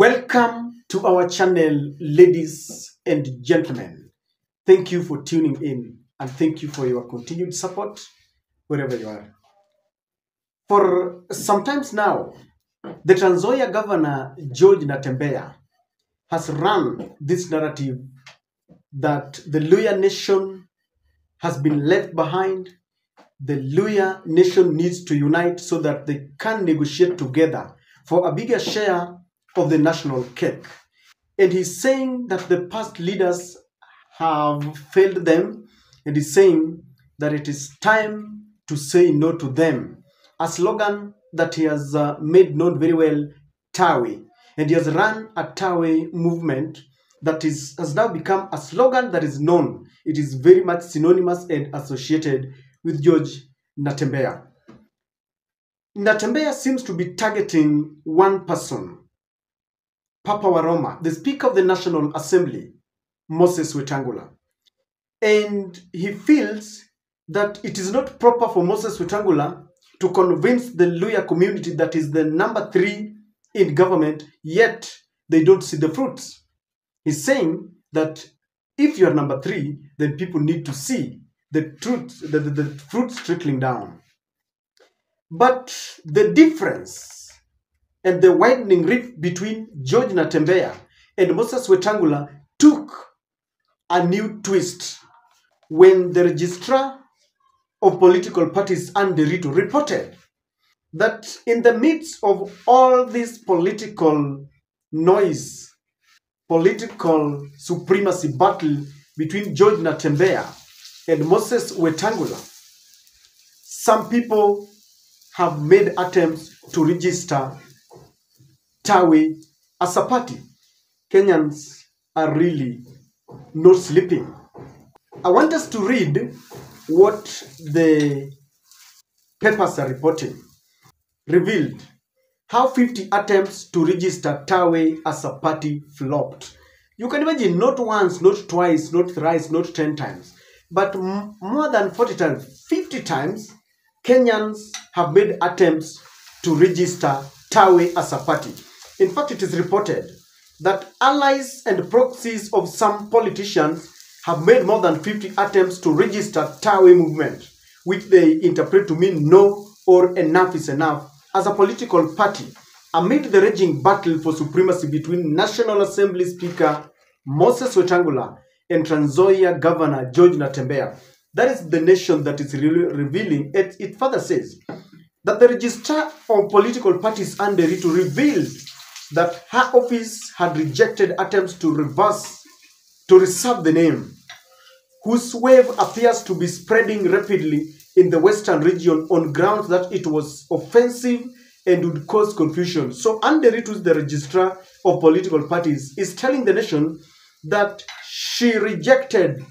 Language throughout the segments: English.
Welcome to our channel, ladies and gentlemen. Thank you for tuning in and thank you for your continued support wherever you are. For some times now, the Trans Nzoia Governor George Natembea has run this narrative that the Luhya nation has been left behind. The Luhya nation needs to unite so that they can negotiate together for a bigger share of the national cake. And he's saying that the past leaders have failed them, and he's saying that it is time to say no to them. A slogan that he has made known very well, TAWE. And he has run a TAWE movement that has now become a slogan that is known. It is very much synonymous and associated with George Natembea. Natembea seems to be targeting one person, Papa Waroma, the Speaker of the National Assembly, Moses Wetangula. And he feels that it is not proper for Moses Wetangula to convince the Luhya community that is the number 3 in government, yet they don't see the fruits. He's saying that if you're number 3, then people need to see the truth, the fruits trickling down. But the difference and the widening rift between George Natembea and Moses Wetangula took a new twist when the registrar of political parties, Anderito, reported that in the midst of all this political noise, political supremacy battle between George Natembea and Moses Wetangula, some people have made attempts to register TAWE as a party. Kenyans are really not sleeping. I want us to read what the papers are reporting. Revealed how 50 attempts to register TAWE as a party flopped. You can imagine, not once, not twice, not thrice, not 10 times, but more than 40 times, 50 times, Kenyans have made attempts to register TAWE as a party. In fact, it is reported that allies and proxies of some politicians have made more than 50 attempts to register TAWE movement, which they interpret to mean no or enough is enough, as a political party, amid the raging battle for supremacy between National Assembly Speaker Moses Wetangula and Trans Nzoia Governor George Natembea. That is the nation that is revealing. It further says that the registrar of political parties, Anderito, revealed that her office had rejected attempts to reserve the name, whose wave appears to be spreading rapidly in the western region on grounds that it was offensive and would cause confusion. So Anderito, the registrar of political parties, is telling the nation that she rejected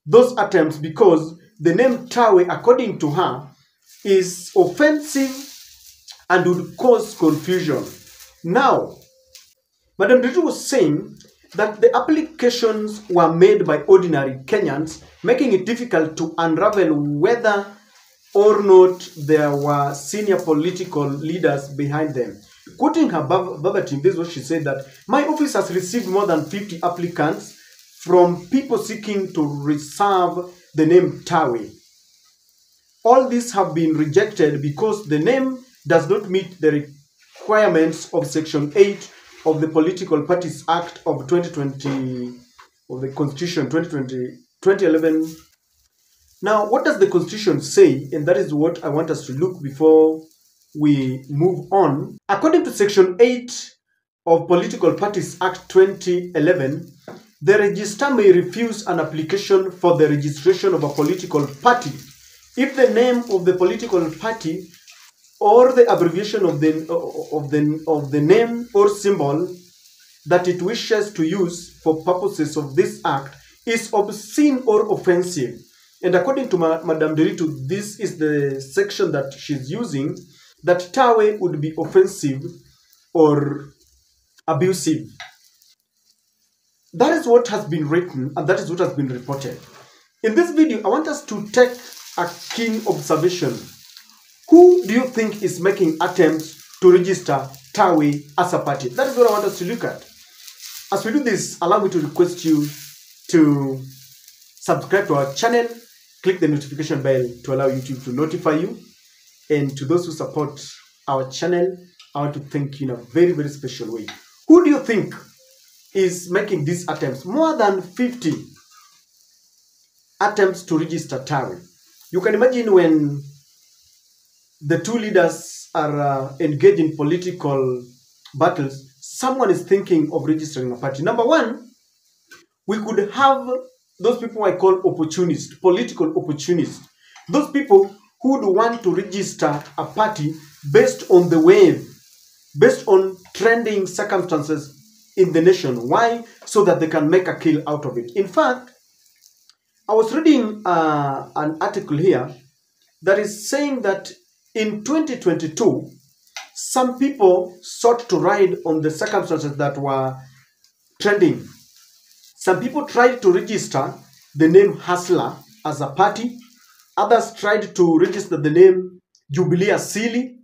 those attempts because the name TAWE, according to her, is offensive and would cause confusion. Now, Madam Nderitu was saying that the applications were made by ordinary Kenyans, making it difficult to unravel whether or not there were senior political leaders behind them. Quoting her verbatim, this is what she said, that my office has received more than 50 applicants from people seeking to reserve the name TAWE. All these have been rejected because the name does not meet the requirements of Section 8 of the Political Parties Act of 2020, of the Constitution 2011. Now, what does the Constitution say? And that is what I want us to look before we move on. According to Section 8 of Political Parties Act 2011, the registrar may refuse an application for the registration of a political party if the name of the political party or the abbreviation of the name or symbol that it wishes to use for purposes of this act is obscene or offensive. And according to Madam Nderitu, this is the section that she's using, that TAWE would be offensive or abusive. That is what has been written and that is what has been reported. In this video, I want us to take a keen observation. Who do you think is making attempts to register TAWE as a party. That is what I want us to look at. As we do this, allow me to request you to subscribe to our channel, click the notification bell to allow YouTube to notify you. And to those who support our channel, I want to thank you in a very, very special way. Who do you think is making these attempts? More than 50 attempts to register TAWE. You can imagine when the two leaders are engaged in political battles, someone is thinking of registering a party. Number one, we could have those people I call opportunists, political opportunists. Those people who would want to register a party based on the wave, based on trending circumstances in the nation. Why? So that they can make a kill out of it. In fact, I was reading an article here that is saying that in 2022, some people sought to ride on the circumstances that were trending. Some people tried to register the name Hustler as a party. Others tried to register the name Jubilee Asili.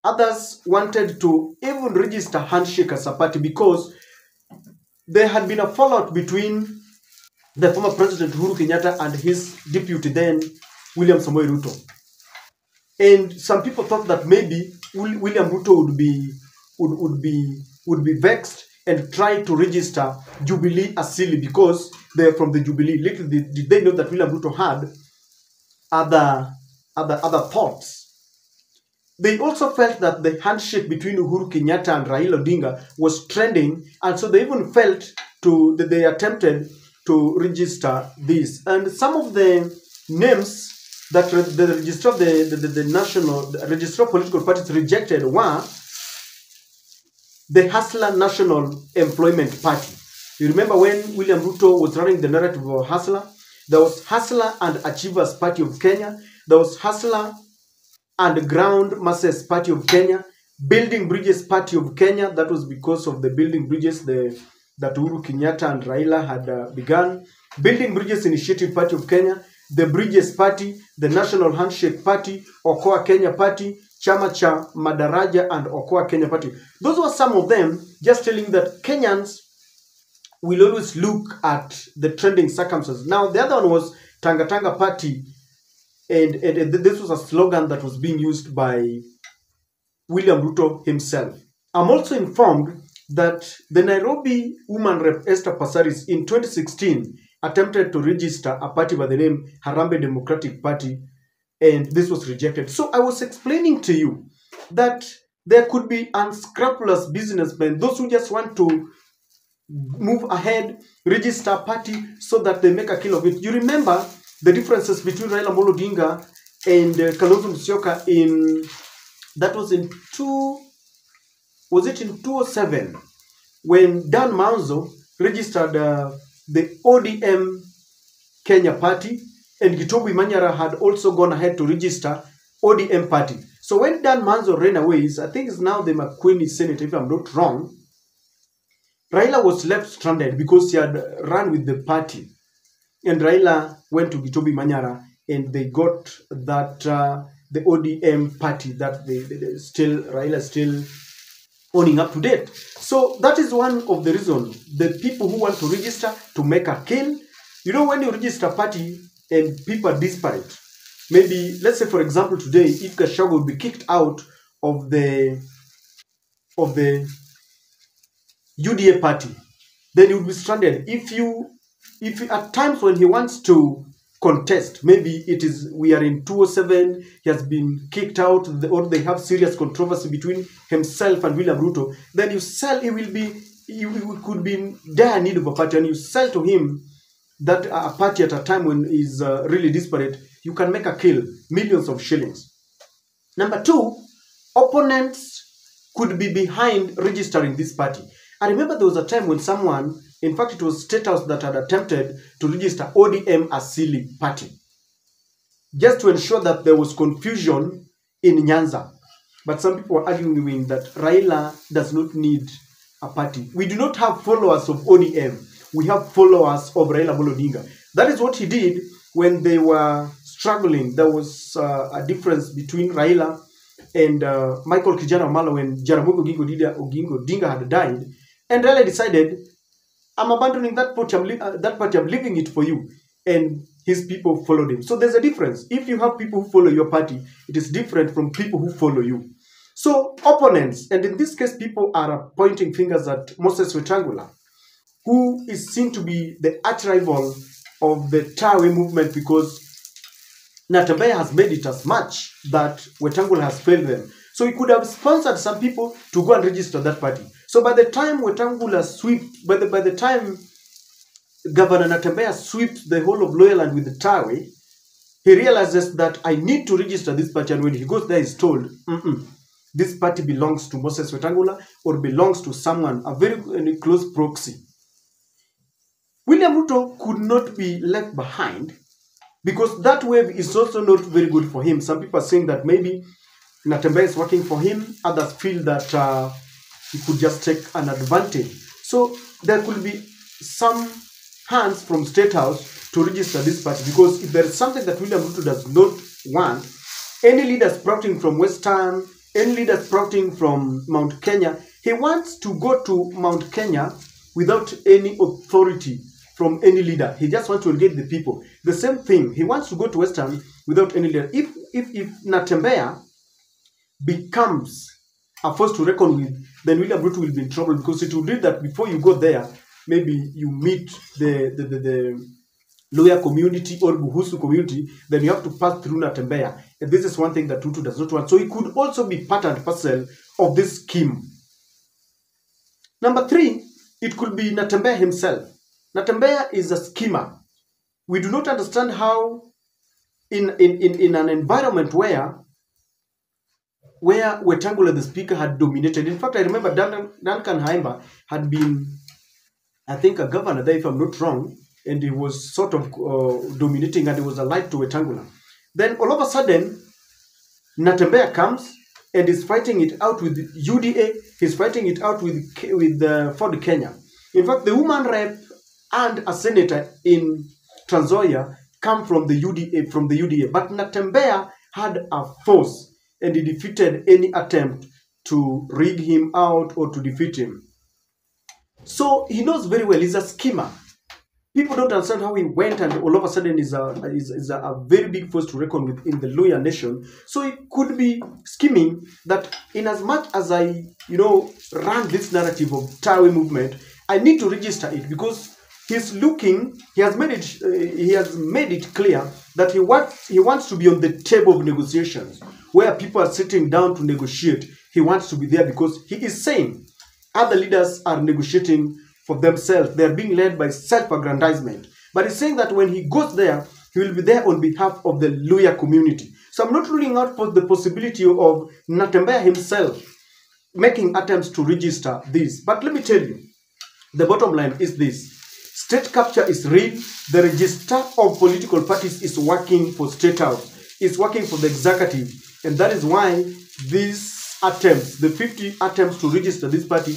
Others wanted to even register Handshake as a party because there had been a fallout between the former President Uhuru Kenyatta and his deputy then, William Samoei Ruto. And some people thought that maybe William Ruto would be vexed and try to register Jubilee Asili because they're from the Jubilee. Little did they know that William Ruto had other thoughts. They also felt that the handshake between Uhuru Kenyatta and Raila Odinga was trending, and so they even felt that they attempted to register this. And some of the names that the register of the national register of political parties rejected were the Hustler National Employment Party. You remember when William Ruto was running the narrative of Hustler? There was Hustler and Achievers Party of Kenya. There was Hustler and Ground Masses Party of Kenya. Building Bridges Party of Kenya. That was because of the building bridges that Uhuru Kenyatta and Raila had begun. Building Bridges Initiative Party of Kenya. The Bridges Party, the National Handshake Party, Okoa Kenya Party, Chama cha Madaraja and Okoa Kenya Party. Those were some of them, just telling that Kenyans will always look at the trending circumstances. Now, the other one was Tanga Tanga Party, and this was a slogan that was being used by William Ruto himself. I'm also informed that the Nairobi woman rep Esther Passaris in 2016 attempted to register a party by the name Harambee Democratic Party, and this was rejected. So I was explaining to you that there could be unscrupulous businessmen, those who just want to move ahead, register a party so that they make a kill of it. You remember the differences between Raila Amolo Odinga and Kalonzo Musyoka that was in 2007 when Dan Manzo registered the ODM Kenya Party, and Gitobu Manyara had also gone ahead to register ODM Party. So when Dan Manzo ran away, I think it's now the McQueen Senate, if I'm not wrong, Raila was left stranded because he had run with the party. And Raila went to Gitobu Manyara and they got that, the ODM Party that Raila is still owning up to date. So that is one of the reasons. The people who want to register to make a kill, you know, when you register a party and people are disparate, maybe, let's say for example today, if Gachagua would be kicked out of the UDA party, then he would be stranded. If at times when he wants to contest, maybe we are in 2007, he has been kicked out, or they have serious controversy between himself and William Ruto, then he could be in dire need of a party, and you sell to him that a party at a time when he's really disparate, you can make a kill, millions of shillings. Number two, opponents could be behind registering this party. I remember there was a time when someone, in fact it was State House that had attempted to register ODM Asili Party, just to ensure that there was confusion in Nyanza. But some people were arguing that Raila does not need a party. We do not have followers of ODM. We have followers of Raila Amolo Odinga. That is what he did when they were struggling. There was a difference between Raila and Michael Kijana Wamalwa when Jaramogi Oginga Odinga had died, and Raila decided, I'm abandoning that party, I'm leaving it for you. And his people followed him. So there's a difference. If you have people who follow your party, it is different from people who follow you. So opponents, and in this case, people are pointing fingers at Moses Wetangula, who is seen to be the arch rival of the TAWE movement, because Natembea has made it as much that Wetangula has failed them. So he could have sponsored some people to go and register that party. So by the time Wetangula swept, by the time Governor Natembea sweeps the whole of Loyaland with the TAWE, he realizes that I need to register this party. And when he goes there, he's told, this party belongs to Moses Wetangula or belongs to someone, a very close proxy. William Ruto could not be left behind, because that wave is also not very good for him. Some people are saying that maybe Natembea is working for him. Others feel that he could just take an advantage. So there could be some hands from State House to register this party, because if there is something that William Ruto does not want, any leader sprouting from Western, any leader sprouting from Mount Kenya, he wants to go to Mount Kenya without any authority from any leader. He just wants to engage the people. The same thing, he wants to go to Western without any leader. If Natembea becomes a force to reckon with, then William Ruto will be in trouble, because it will be that before you go there, maybe you meet the lawyer community or Buhusu community, then you have to pass through Natembea. And this is one thing that Ruto does not want. So he could also be part and parcel of this scheme. Number 3, it could be Natembea himself. Natembea is a schemer. We do not understand how in an environment where Wetangula, the speaker, had dominated. In fact, I remember Duncan Haimba had been, I think, a governor there, if I'm not wrong, and he was sort of dominating, and he was allied to Wetangula. Then all of a sudden, Natembea comes and is fighting it out with UDA. He's fighting it out with Ford Kenya. In fact, the woman rep and a senator in Trans Nzoia come from the UDA. But Natembea had a force, and he defeated any attempt to rig him out or to defeat him. So he knows very well, he's a schemer. People don't understand how he went and all of a sudden is a very big force to reckon with in the Luya nation. So it could be scheming that in as much as I, run this narrative of TAWE movement, I need to register it, because he has made it clear that he wants to be on the table of negotiations where people are sitting down to negotiate. He wants to be there, because he is saying other leaders are negotiating for themselves. They are being led by self-aggrandizement. But he's saying that when he goes there, he will be there on behalf of the Luya community. So I'm not ruling out for the possibility of Natembea himself making attempts to register this. But let me tell you, the bottom line is this. State capture is real. The register of political parties is working for State House. It's working for the executive. And that is why these attempts, the 50 attempts to register this party,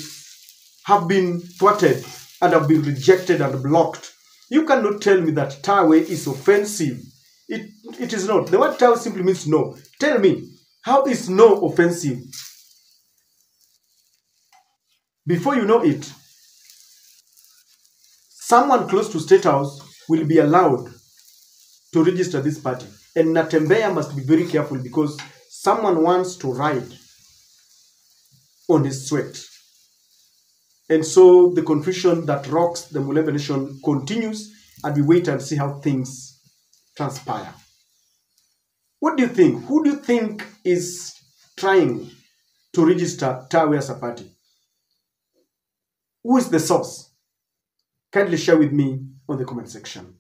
have been thwarted and have been rejected and blocked. You cannot tell me that TAWE is offensive. It is not. The word TAWE simply means no. Tell me, how is no offensive? Before you know it, someone close to State House will be allowed to register this party. And Natembea must be very careful, because someone wants to ride on his sweat. And so the confusion that rocks the Mulebe nation continues, and we wait and see how things transpire. What do you think? Who do you think is trying to register TAWE as a party? Who is the source? Kindly share with me on the comment section.